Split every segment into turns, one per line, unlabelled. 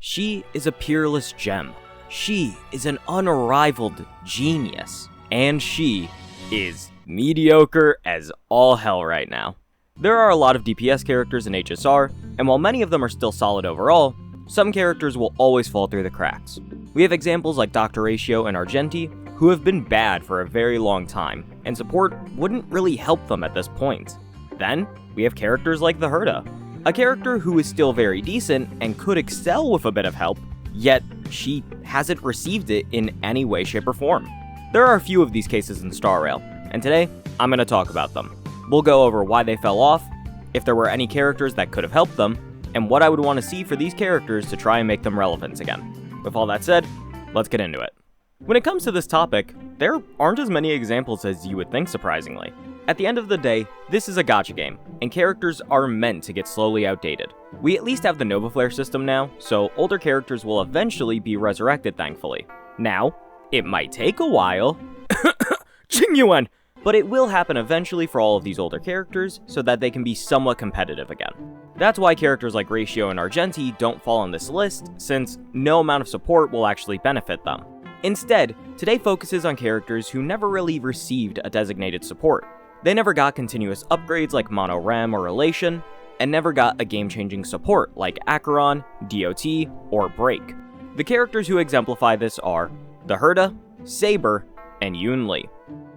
She is a peerless gem. She is an unrivaled genius. And she is mediocre as all hell right now. There are a lot of DPS characters in HSR, and while many of them are still solid overall, some characters will always fall through the cracks. We have examples like Dr. Ratio and Argenti, who have been bad for a very long time, and support wouldn't really help them at this point. Then, we have characters like the Herta, a character who is still very decent and could excel with a bit of help, yet she hasn't received it in any way, shape, or form. There are a few of these cases in Star Rail, and today, I'm going to talk about them. We'll go over why they fell off, if there were any characters that could have helped them, and what I would want to see for these characters to try and make them relevant again. With all that said, let's get into it. When it comes to this topic, there aren't as many examples as you would think, surprisingly. At the end of the day, this is a gacha game, and characters are meant to get slowly outdated. We at least have the Nova Flare system now, so older characters will eventually be resurrected, thankfully. Now, it might take a while, but it will happen eventually for all of these older characters so that they can be somewhat competitive again. That's why characters like Ratio and Argenti don't fall on this list, since no amount of support will actually benefit them. Instead, today focuses on characters who never really received a designated support. They never got continuous upgrades like Mono Rem or Elation, and never got a game-changing support like Acheron, DOT, or Break. The characters who exemplify this are the Herta, Saber, and Njilin.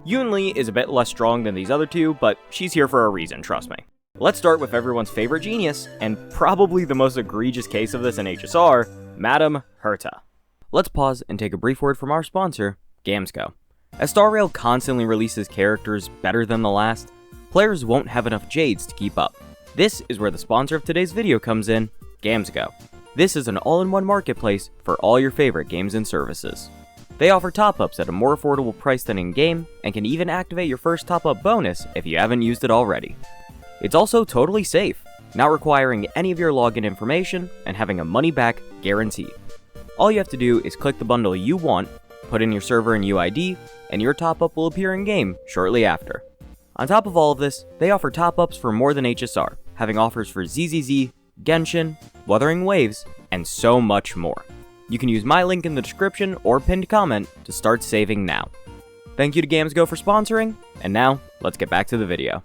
Njilin is a bit less strong than these other two, but she's here for a reason, trust me. Let's start with everyone's favorite genius, and probably the most egregious case of this in HSR, Madam Herta. Let's pause and take a brief word from our sponsor, GamsGo. As Star Rail constantly releases characters better than the last, players won't have enough Jades to keep up. This is where the sponsor of today's video comes in, GamsGo. This is an all-in-one marketplace for all your favorite games and services. They offer top-ups at a more affordable price than in-game, and can even activate your first top-up bonus if you haven't used it already. It's also totally safe, not requiring any of your login information, and having a money-back guarantee. All you have to do is click the bundle you want, put in your server and UID, and your top-up will appear in-game shortly after. On top of all of this, they offer top-ups for more than HSR, having offers for ZZZ, Genshin, Wuthering Waves, and so much more. You can use my link in the description or pinned comment to start saving now. Thank you to GamsGo for sponsoring, and now, let's get back to the video.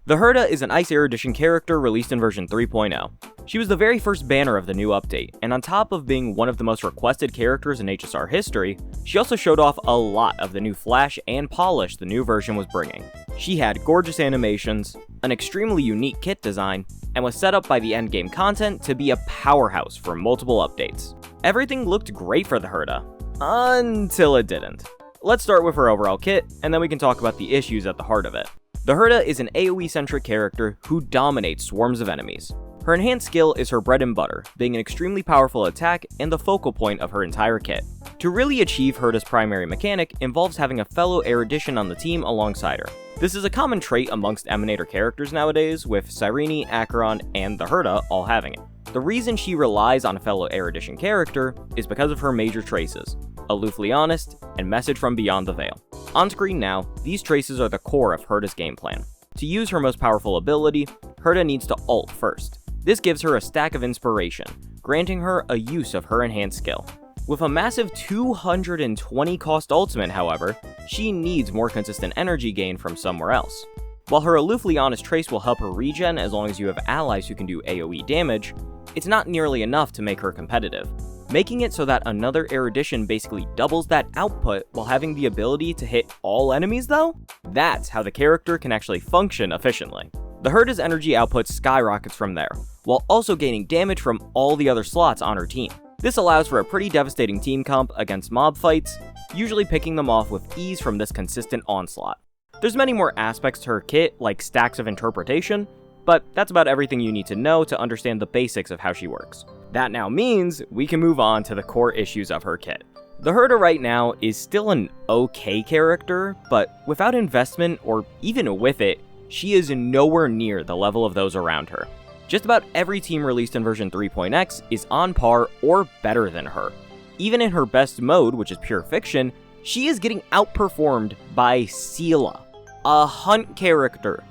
The Herta is an Ice Erudition character released in version 3.0. She was the very first banner of the new update, and on top of being one of the most requested characters in HSR history, she also showed off a lot of the new flash and polish the new version was bringing. She had gorgeous animations, an extremely unique kit design, and was set up by the endgame content to be a powerhouse for multiple updates. Everything looked great for the Herta, until it didn't. Let's start with her overall kit, and then we can talk about the issues at the heart of it. The Herta is an AoE-centric character who dominates swarms of enemies. Her enhanced skill is her bread and butter, being an extremely powerful attack and the focal point of her entire kit. To really achieve Herta's primary mechanic involves having a fellow Erudition on the team alongside her. This is a common trait amongst Emanator characters nowadays, with Cyrene, Acheron, and the Herta all having it. The reason she relies on a fellow Erudition character is because of her major traces, aloofly honest, and message from beyond the veil. On screen now, these traces are the core of Herta's game plan. To use her most powerful ability, Herta needs to ult first. This gives her a stack of inspiration, granting her a use of her enhanced skill. With a massive 220 cost ultimate, however, she needs more consistent energy gain from somewhere else. While her aloofly honest trace will help her regen as long as you have allies who can do AoE damage, it's not nearly enough to make her competitive. Making it so that another Erudition basically doubles that output while having the ability to hit all enemies though? That's how the character can actually function efficiently. The Herta's energy output skyrockets from there, while also gaining damage from all the other slots on her team. This allows for a pretty devastating team comp against mob fights, usually picking them off with ease from this consistent onslaught. There's many more aspects to her kit, like stacks of interpretation, but that's about everything you need to know to understand the basics of how she works. That now means we can move on to the core issues of her kit. The Herta right now is still an okay character, but without investment, or even with it, she is nowhere near the level of those around her. Just about every team released in version 3.x is on par or better than her. Even in her best mode, which is pure fiction, she is getting outperformed by Sela. A hunt character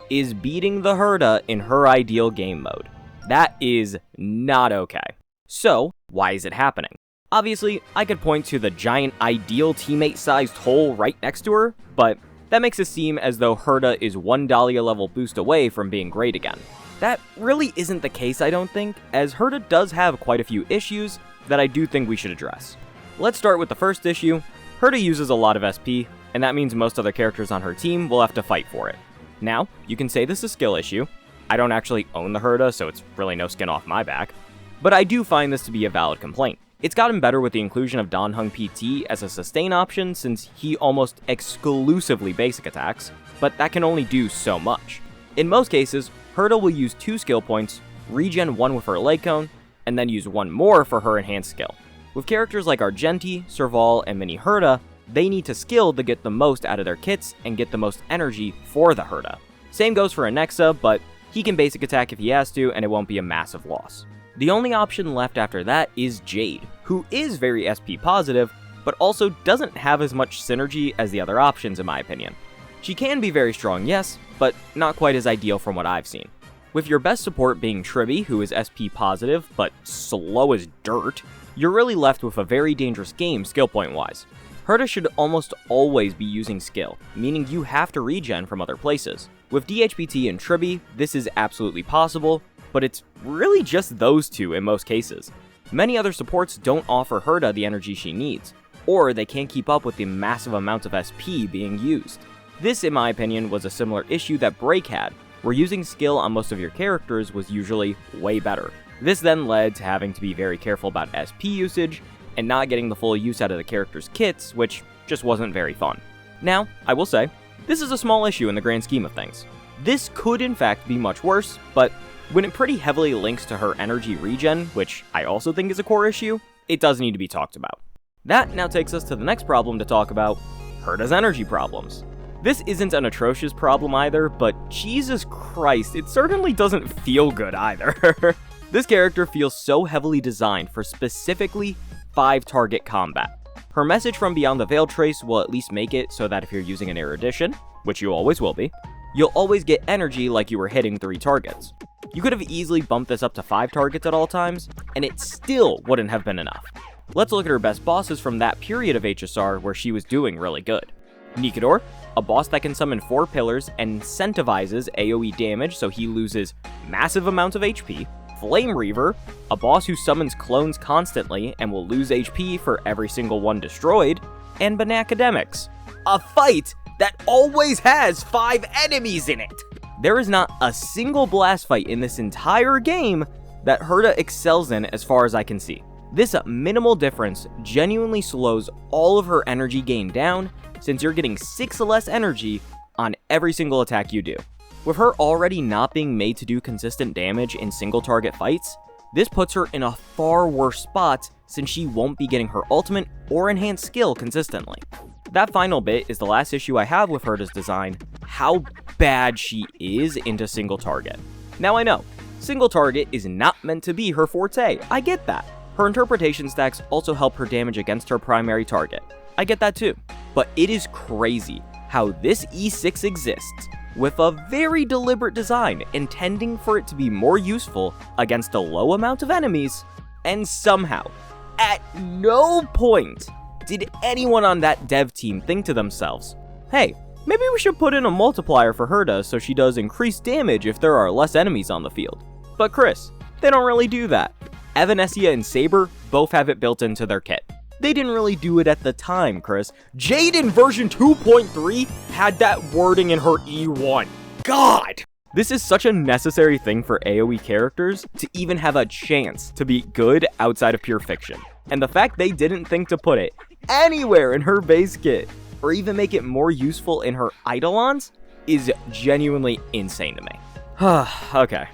is beating the Herta in her ideal game mode. That is not okay. So, why is it happening? Obviously, I could point to the giant ideal teammate-sized hole right next to her, but that makes it seem as though Herta is one Dahlia level boost away from being great again. That really isn't the case, I don't think, as Herta does have quite a few issues that I do think we should address. Let's start with the first issue. Herta uses a lot of SP, and that means most other characters on her team will have to fight for it. Now, you can say this is a skill issue. I don't actually own the Herta, so it's really no skin off my back. But I do find this to be a valid complaint. It's gotten better with the inclusion of Donhung PT as a sustain option since he almost exclusively basic attacks, but that can only do so much. In most cases, Herta will use 2 skill points, regen 1 with her leg cone, and then use 1 more for her enhanced skill. With characters like Argenti, Serval, and Mini Herta, they need to skill to get the most out of their kits and get the most energy for the Herta. Same goes for Anexa, but he can basic attack if he has to, and it won't be a massive loss. The only option left after that is Jayde, who is very SP positive, but also doesn't have as much synergy as the other options in my opinion. She can be very strong, yes, but not quite as ideal from what I've seen. With your best support being Tribby, who is SP positive, but slow as dirt, you're really left with a very dangerous game skill point wise. Herta should almost always be using skill, meaning you have to regen from other places. With DHPT and Tribby, this is absolutely possible, but it's really just those two in most cases. Many other supports don't offer Herta the energy she needs, or they can't keep up with the massive amount of SP being used. This, in my opinion, was a similar issue that Break had, where using skill on most of your characters was usually way better. This then led to having to be very careful about SP usage, and not getting the full use out of the character's kits, which just wasn't very fun. Now, I will say, this is a small issue in the grand scheme of things. This could in fact be much worse, but when it pretty heavily links to her energy regen, which I also think is a core issue, it does need to be talked about. That now takes us to the next problem to talk about, Herta's energy problems. This isn't an atrocious problem either, but Jesus Christ, it certainly doesn't feel good either. This character feels so heavily designed for specifically 5-target combat. Her message from Beyond the Veil Trace will at least make it so that if you're using an erudition, which you always will be, you'll always get energy like you were hitting 3 targets. You could have easily bumped this up to 5 targets at all times, and it still wouldn't have been enough. Let's look at her best bosses from that period of HSR where she was doing really good. Nikador, a boss that can summon 4 pillars and incentivizes AoE damage so he loses massive amounts of HP. Flame Reaver, a boss who summons clones constantly and will lose HP for every single one destroyed. And Banacademics, a fight that always has 5 enemies in it! There is not a single blast fight in this entire game that Herta excels in as far as I can see. This minimal difference genuinely slows all of her energy gain down, since you're getting 6 less energy on every single attack you do. With her already not being made to do consistent damage in single target fights, this puts her in a far worse spot since she won't be getting her ultimate or enhanced skill consistently. That final bit is the last issue I have with Herta's design, how bad she is into single target. Now I know, single target is not meant to be her forte, I get that. Her interpretation stacks also help her damage against her primary target, I get that too. But it is crazy how this E6 exists with a very deliberate design intending for it to be more useful against a low amount of enemies, and somehow, at no point did anyone on that dev team think to themselves, hey, maybe we should put in a multiplier for Herta so she does increased damage if there are less enemies on the field. But Chris, they don't really do that. Evanescence and Saber both have it built into their kit. They didn't really do it at the time, Chris. Jayden version 2.3 had that wording in her E1. God! This is such a necessary thing for AoE characters to even have a chance to be good outside of pure fiction. And the fact they didn't think to put it anywhere in her base kit, or even make it more useful in her Eidolons, is genuinely insane to me. Okay,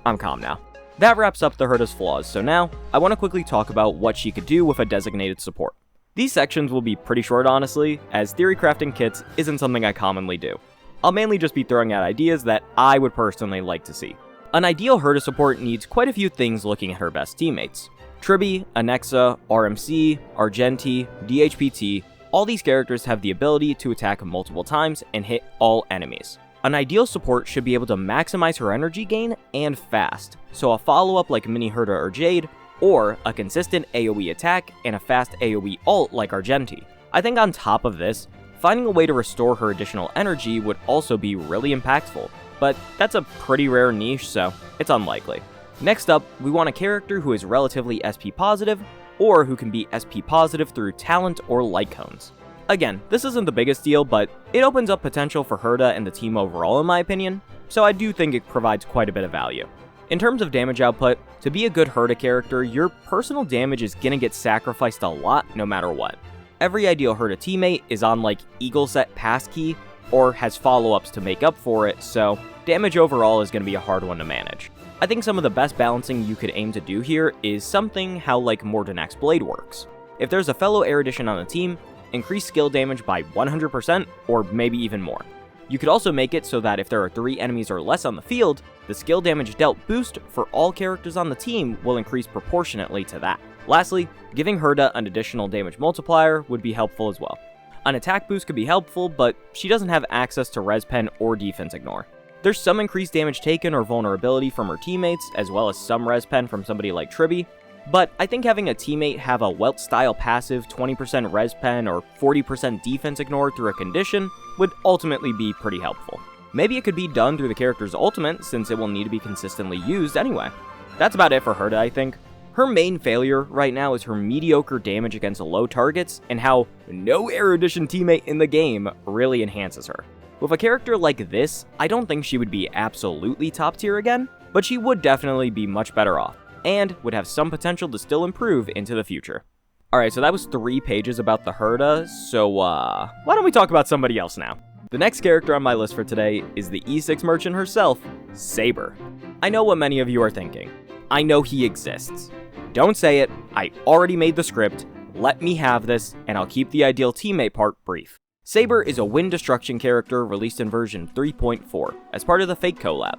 I'm calm now. That wraps up the Herta's flaws, so now, I want to quickly talk about what she could do with a designated support. These sections will be pretty short honestly, as theory crafting kits isn't something I commonly do. I'll mainly just be throwing out ideas that I would personally like to see. An ideal Herta support needs quite a few things looking at her best teammates. Tribby, Anexa, RMC, Argenti, DHPT, all these characters have the ability to attack multiple times and hit all enemies. An ideal support should be able to maximize her energy gain and fast, so a follow-up like Mini Herta or Jayde or a consistent AoE attack and a fast AoE ult like Argenti. I think on top of this, finding a way to restore her additional energy would also be really impactful, but that's a pretty rare niche, so it's unlikely. Next up, we want a character who is relatively SP positive, or who can be SP positive through talent or light cones. Again, this isn't the biggest deal, but it opens up potential for Herta and the team overall in my opinion, so I do think it provides quite a bit of value. In terms of damage output, to be a good Herta character, your personal damage is gonna get sacrificed a lot no matter what. Every ideal Herta teammate is on like Eagle Set Passkey, or has follow-ups to make up for it, so damage overall is gonna be a hard one to manage. I think some of the best balancing you could aim to do here is something how like Mordenak's Blade works. If there's a fellow Erudition on the team, increase skill damage by 100% or maybe even more. You could also make it so that if there are 3 enemies or less on the field, the skill damage dealt boost for all characters on the team will increase proportionately to that. Lastly, giving Herta an additional damage multiplier would be helpful as well. An attack boost could be helpful, but she doesn't have access to Res Pen or Defense Ignore. There's some increased damage taken or vulnerability from her teammates, as well as some Res Pen from somebody like Tribby, but I think having a teammate have a Welt-style passive 20% Res Pen or 40% Defense Ignore through a condition would ultimately be pretty helpful. Maybe it could be done through the character's ultimate, since it will need to be consistently used anyway. That's about it for Herta, I think. Her main failure right now is her mediocre damage against low targets, and how no Erudition teammate in the game really enhances her. With a character like this, I don't think she would be absolutely top tier again, but she would definitely be much better off, and would have some potential to still improve into the future. Alright, so that was 3 pages about the Herta, so why don't we talk about somebody else now? The next character on my list for today is the E6 merchant herself, Saber. I know what many of you are thinking. I know he exists. Don't say it, I already made the script, let me have this, and I'll keep the ideal teammate part brief. Saber is a wind destruction character released in version 3.4 as part of the Fate collab.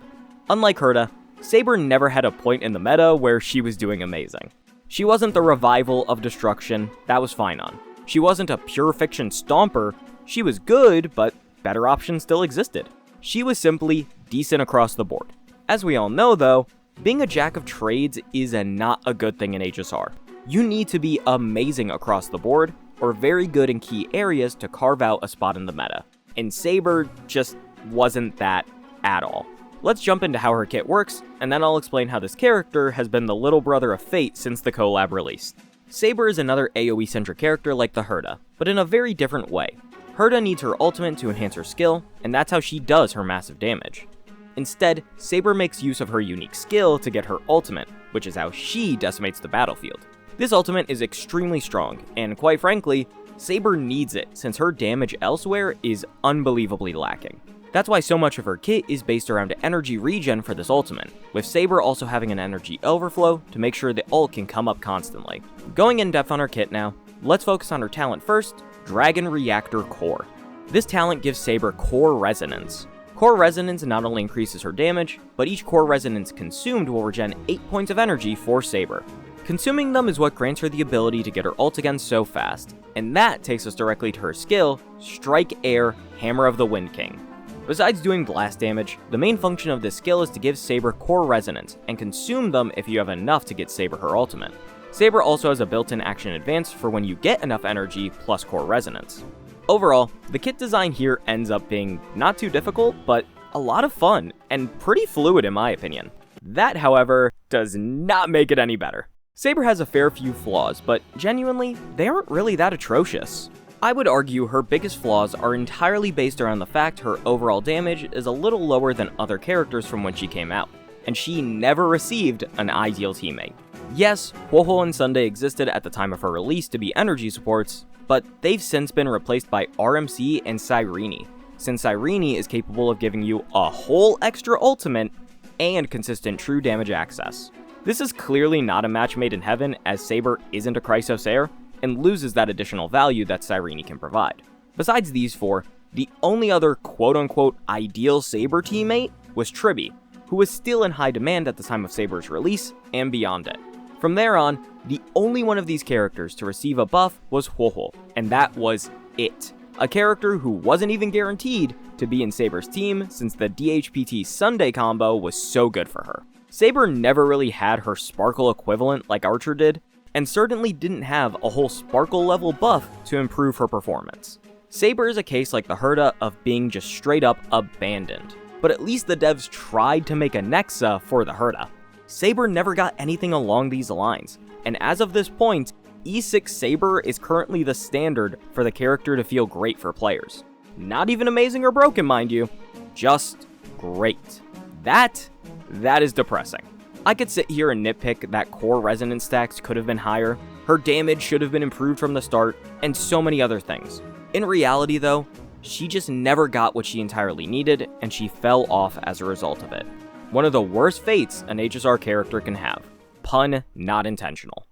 Unlike Herta, Saber never had a point in the meta where she was doing amazing. She wasn't the revival of destruction, that was fine on. She wasn't a pure fiction stomper, she was good, but better options still existed. She was simply decent across the board. As we all know though, being a jack of trades is not a good thing in HSR. You need to be amazing across the board, or very good in key areas to carve out a spot in the meta. And Saber just wasn't that at all. Let's jump into how her kit works, and then I'll explain how this character has been the little brother of Fate since the collab release. Saber is another AoE-centric character like the Herta, but in a very different way. Herta needs her ultimate to enhance her skill, and that's how she does her massive damage. Instead, Saber makes use of her unique skill to get her ultimate, which is how she decimates the battlefield. This ultimate is extremely strong, and quite frankly, Saber needs it since her damage elsewhere is unbelievably lacking. That's why so much of her kit is based around energy regen for this ultimate, with Saber also having an energy overflow to make sure the ult can come up constantly. Going in depth on her kit now, let's focus on her talent first, Dragon Reactor Core. This talent gives Saber Core Resonance. Core Resonance not only increases her damage, but each Core Resonance consumed will regen 8 points of energy for Saber. Consuming them is what grants her the ability to get her ult again so fast, and that takes us directly to her skill, Strike Air Hammer of the Wind King. Besides doing blast damage, the main function of this skill is to give Saber Core Resonance, and consume them if you have enough to get Saber her ultimate. Saber also has a built-in action advance for when you get enough energy plus Core Resonance. Overall, the kit design here ends up being not too difficult, but a lot of fun, and pretty fluid in my opinion. That, however, does not make it any better. Saber has a fair few flaws, but genuinely, they aren't really that atrocious. I would argue her biggest flaws are entirely based around the fact her overall damage is a little lower than other characters from when she came out, and she never received an ideal teammate. Yes, Huohuo and Sunday existed at the time of her release to be energy supports, but they've since been replaced by RMC and Cyrene, since Cyrene is capable of giving you a whole extra ultimate and consistent true damage access. This is clearly not a match made in heaven, as Saber isn't a Chrysosair, and loses that additional value that Cyrene can provide. Besides these 4, the only other quote-unquote ideal Saber teammate was Tribby, who was still in high demand at the time of Saber's release and beyond it. From there on, the only one of these characters to receive a buff was Huohuo, and that was it. A character who wasn't even guaranteed to be in Saber's team since the DHPT Sunday combo was so good for her. Saber never really had her sparkle equivalent like Archer did, and certainly didn't have a whole sparkle level buff to improve her performance. Saber is a case like the Herta of being just straight up abandoned, but at least the devs tried to make a Nexa for the Herta. Saber never got anything along these lines, and as of this point, E6 Saber is currently the standard for the character to feel great for players. Not even amazing or broken, mind you, just great. That is depressing. I could sit here and nitpick that core resonance stacks could have been higher, her damage should have been improved from the start, and so many other things. In reality though, she just never got what she entirely needed, and she fell off as a result of it. One of the worst fates an HSR character can have. Pun not intentional.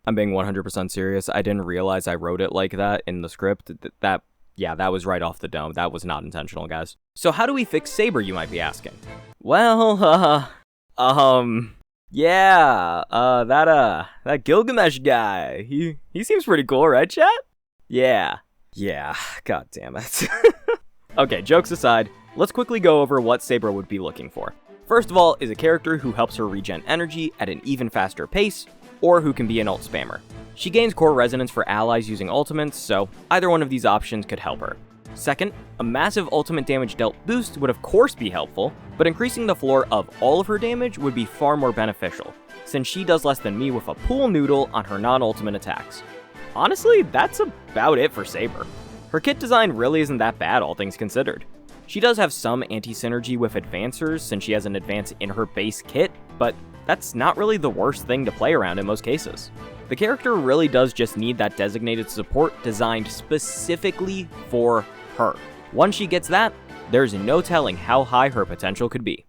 I'm being 100% serious. I didn't realize I wrote it like that in the script. That was right off the dome. That was not intentional, guys. So how do we fix Saber, you might be asking? Well, that Gilgamesh guy, he seems pretty cool, right, chat? Yeah, god damn it. Okay, jokes aside, let's quickly go over what Saber would be looking for. First of all is a character who helps her regen energy at an even faster pace, or who can be an ult spammer. She gains core resonance for allies using ultimates, so either one of these options could help her. Second, a massive ultimate damage dealt boost would of course be helpful, but increasing the floor of all of her damage would be far more beneficial, since she does less than me with a pool noodle on her non-ultimate attacks. Honestly, that's about it for Saber. Her kit design really isn't that bad, all things considered. She does have some anti-synergy with advancers since she has an advance in her base kit, but that's not really the worst thing to play around in most cases. The character really does just need that designated support designed specifically for her. Once she gets that, there's no telling how high her potential could be.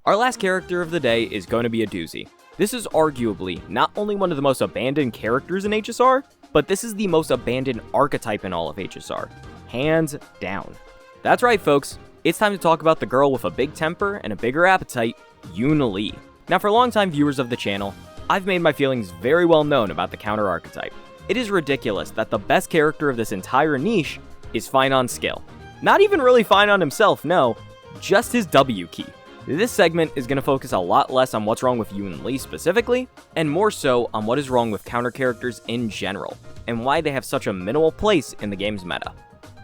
Our last character of the day is going to be a doozy. This is arguably not only one of the most abandoned characters in HSR, but this is the most abandoned archetype in all of HSR. Hands down. That's right, folks. It's time to talk about the girl with a big temper and a bigger appetite, Njilin. Now, for longtime viewers of the channel, I've made my feelings very well known about the counter archetype. It is ridiculous that the best character of this entire niche is fine on skill. Not even really fine on himself, no, just his W key. This segment is going to focus a lot less on what's wrong with Njilin specifically, and more so on what is wrong with counter characters in general, and why they have such a minimal place in the game's meta.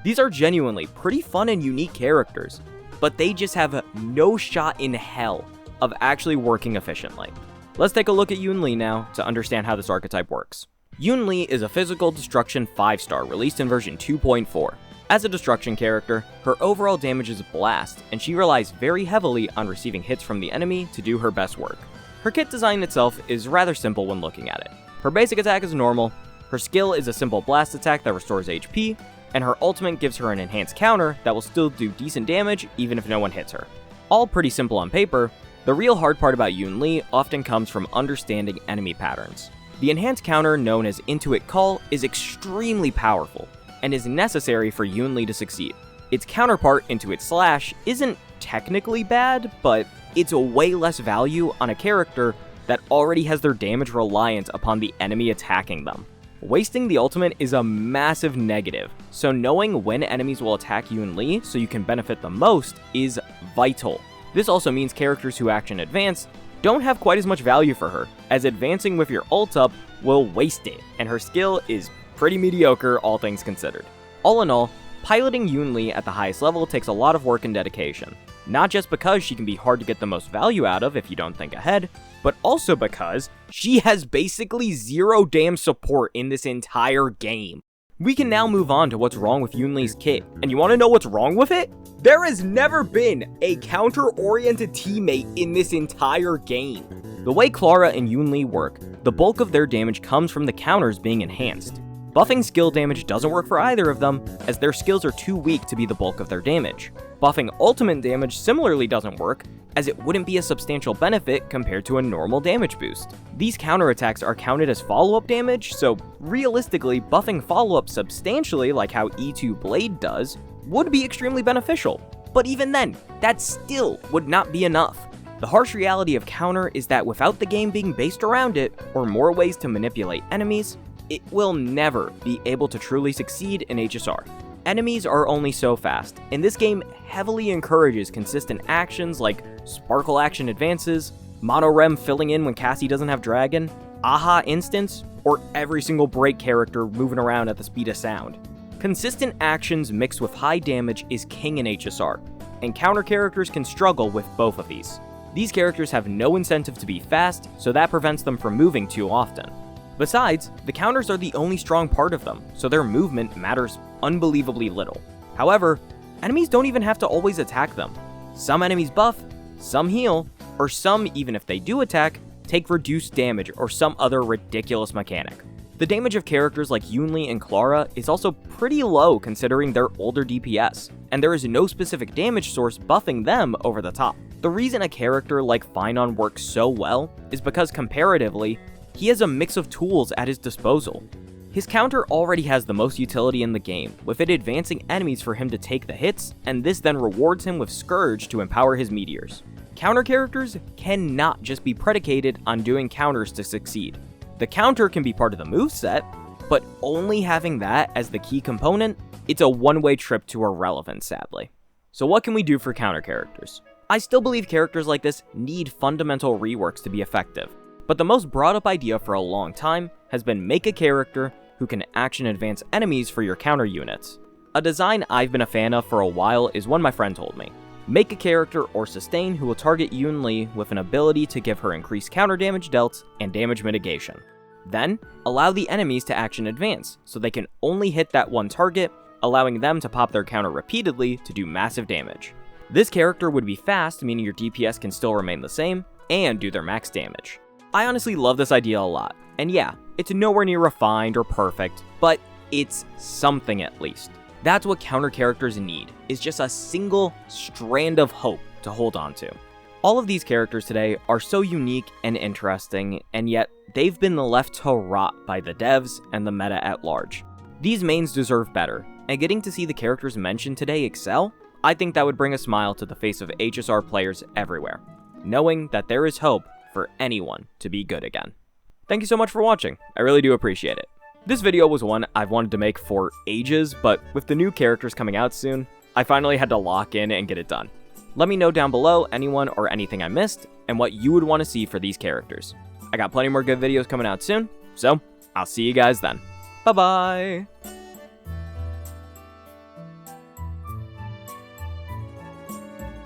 These are genuinely pretty fun and unique characters, but they just have no shot in hell of actually working efficiently. Let's take a look at Njilin now to understand how this archetype works. Njilin is a physical destruction 5-star released in version 2.4. As a destruction character, her overall damage is blast, and she relies very heavily on receiving hits from the enemy to do her best work. Her kit design itself is rather simple when looking at it. Her basic attack is normal, her skill is a simple blast attack that restores HP, and her ultimate gives her an enhanced counter that will still do decent damage even if no one hits her. All pretty simple on paper. The real hard part about Njilin often comes from understanding enemy patterns. The enhanced counter known as Intuit Call is extremely powerful, and is necessary for Njilin to succeed. Its counterpart, Intuit Slash, isn't technically bad, but it's a way less value on a character that already has their damage reliant upon the enemy attacking them. Wasting the ultimate is a massive negative, so knowing when enemies will attack Njilin so you can benefit the most is vital. This also means characters who action advance don't have quite as much value for her, as advancing with your ult up will waste it, and her skill is pretty mediocre, all things considered. All in all, piloting Njilin at the highest level takes a lot of work and dedication. Not just because she can be hard to get the most value out of if you don't think ahead, but also because she has basically zero damn support in this entire game. We can now move on to what's wrong with Njilin's kit, and you want to know what's wrong with it? There has never been a counter-oriented teammate in this entire game. The way Clara and Njilin work, the bulk of their damage comes from the counters being enhanced. Buffing skill damage doesn't work for either of them, as their skills are too weak to be the bulk of their damage. Buffing ultimate damage similarly doesn't work, as it wouldn't be a substantial benefit compared to a normal damage boost. These counterattacks are counted as follow-up damage, so realistically, buffing follow-up substantially like how E2 Blade does would be extremely beneficial. But even then, that still would not be enough. The harsh reality of counter is that without the game being based around it, or more ways to manipulate enemies, it will never be able to truly succeed in HSR. Enemies are only so fast, and this game heavily encourages consistent actions like sparkle action advances, Monorem filling in when Cassie doesn't have dragon, Aha instance, or every single break character moving around at the speed of sound. Consistent actions mixed with high damage is king in HSR, and counter characters can struggle with both of these. These characters have no incentive to be fast, so that prevents them from moving too often. Besides, the counters are the only strong part of them, so their movement matters unbelievably little. However, enemies don't even have to always attack them. Some enemies buff, some heal, or some, even if they do attack, take reduced damage or some other ridiculous mechanic. The damage of characters like Yunli and Clara is also pretty low considering their older DPS, and there is no specific damage source buffing them over the top. The reason a character like Finon works so well is because comparatively, he has a mix of tools at his disposal. His counter already has the most utility in the game, with it advancing enemies for him to take the hits, and this then rewards him with Scourge to empower his meteors. Counter characters cannot just be predicated on doing counters to succeed. The counter can be part of the moveset, but only having that as the key component, it's a one-way trip to irrelevance, sadly. So what can we do for counter characters? I still believe characters like this need fundamental reworks to be effective, but the most brought up idea for a long time has been make a character who can action advance enemies for your counter units. A design I've been a fan of for a while is one my friend told me. Make a character or sustain who will target Yunli with an ability to give her increased counter damage dealt and damage mitigation. Then, allow the enemies to action advance, so they can only hit that one target, allowing them to pop their counter repeatedly to do massive damage. This character would be fast, meaning your DPS can still remain the same, and do their max damage. I honestly love this idea a lot, and yeah, it's nowhere near refined or perfect, but it's something at least. That's what counter characters need, is just a single strand of hope to hold on to. All of these characters today are so unique and interesting, and yet they've been left to rot by the devs and the meta at large. These mains deserve better, and getting to see the characters mentioned today excel, I think that would bring a smile to the face of HSR players everywhere, knowing that there is hope for anyone to be good again. Thank you so much for watching, I really do appreciate it. This video was one I've wanted to make for ages, but with the new characters coming out soon, I finally had to lock in and get it done. Let me know down below anyone or anything I missed, and what you would want to see for these characters. I got plenty more good videos coming out soon, so I'll see you guys then. Bye bye!